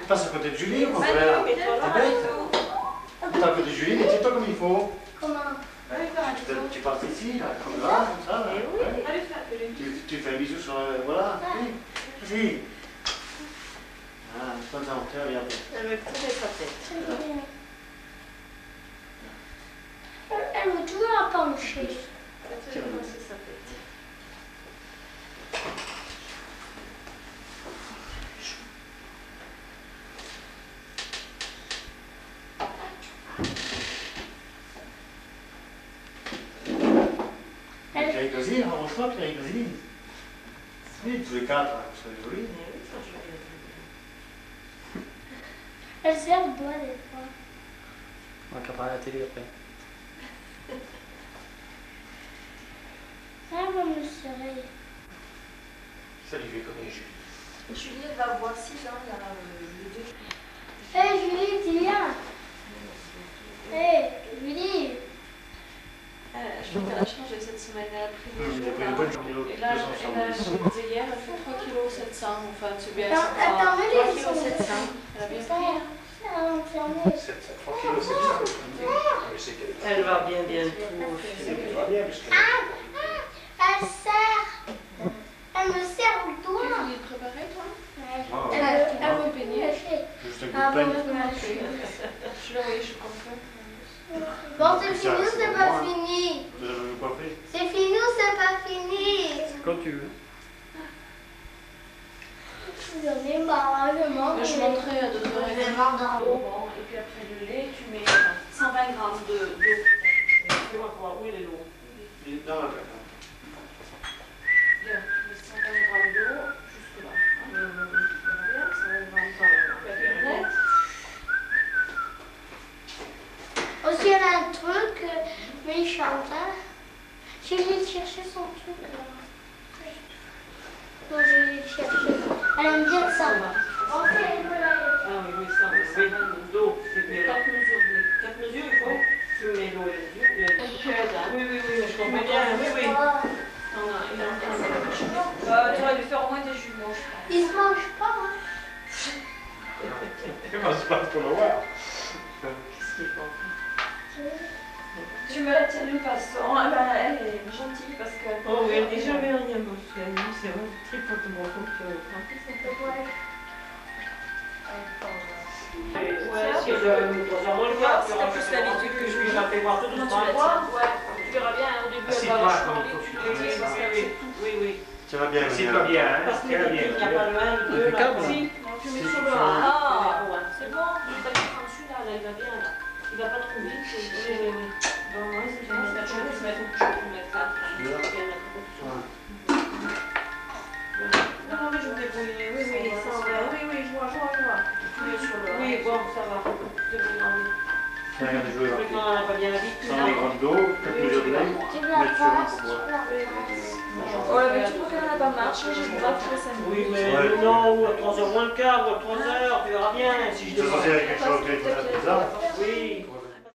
Passe à côté de Julie, mon frère. T'es bête. T'es à côté de Julie, mais tiens-toi comme il faut. Comment? Tu passes ici, là, comme là, comme ça. Là. Oui. Tu fais un bisou sur le... Voilà. Oui. Vas-y. Ah, de temps en temps, regarde. Elle veut couper sa tête. Elle veut toujours la pencher. Elle veut masser sa tête. Pierre Gosine, arrange-toi, Pierre Gosine. Oui, tous les quatre, ça serait joli. Elle sert de bois des fois. On va parler à la télé après. Elle va me serrer. Ça lui fait connaître Julie. Julie, elle va voir si là, il y a le 2. Hé Julie, tu viens? Hé Julie. Je crois qu'elle a changé cette semaine, elle a pris des jours une là. bonne journée, Et là, je disais hier, elle fait 3,7 kg. Enfin, c'est bien. Attends, mais 3,7 les kg. Elle a bien pris. Elle va bien bientôt. Elle serre. Elle me serre au Tu doigt. finis de préparer, toi? Elle veut baigner. Juste un Ah coup de bon, peigne. Je l'ai envoyé, je comprends. bon, c'est fini ou c'est pas fini? Vous avez vu quoi faire? C'est fini ou c'est pas fini? Quand tu veux. J'en ai marre, je mange. Je montrais à 2 heures dans l'eau, bon, et puis après le lait, tu mets 120 grammes d'eau. Tu vas voir où il est l'eau. Dans la tête. Bien, mets 120 grammes d'eau, jusque là. Bien, 120 grammes d'eau. Aussi, elle a un truc méchant, hein. Je vais chercher son truc là. Non, je vais le chercher. Elle aime bien ça. Ok, voilà. Ah oui, ça, oui. D'eau, c'est bien. 4 mesures de lait. 4 mesures, il faut. Tu mets l'eau et les mesures. Oui, mais je comprends bien. Oui, oui. Il a un peu. Tu vas lui faire au moins des jumeaux, je crois. Il se mange pas, hein. Comment ça se passe pour le voir? Qu'est-ce qu'il faut? Tu me la tiens d'une façon. Elle est gentille parce que. Oh oui, elle dit jamais rien, mon frère. C'est un très important pour Ouais, si je me pose en le cas, c'est plus l'habitude que je lui la fais voir tout Non, tu doucement. la tiens. Ouais, tu verras bien, au début, elle va vachement vite, tu les dis parce qu'elle sait tout. Oui, oui. Ça va bien, C'est pas bien, hein? Parce que C'est pas bien. il n'y a pas le 1, le 2, Impeccable. là. Si, non, tu mets sur le 1. Ah, c'est bon, tu t'as mis dessus là, il va bien là. Il va pas trop vite. Oui. Bon, moi, c'est bien, c'est toujours tu mets ton couteau, tu mets là. Non, mais je me débrouille. Oui, ça va. Oui, je vois. Tu mets sur le 1. Oui, bon, ça va. Regarde, jouer là. Le temps n'a pas bien habitué. 100 grammes d'eau, 4 mesures de lait, Tu mettre la sur un passes, pour boire. Ouais, mais tu vois qu'elle n'a pas marché, je ne pas faire ça. Oui, mais Ouais. non, ou à 3h moins le quart, ou à 3h, tu verras bien. Si je Ça, demande. c'est quelque chose au téléphone à la pizza. Oui.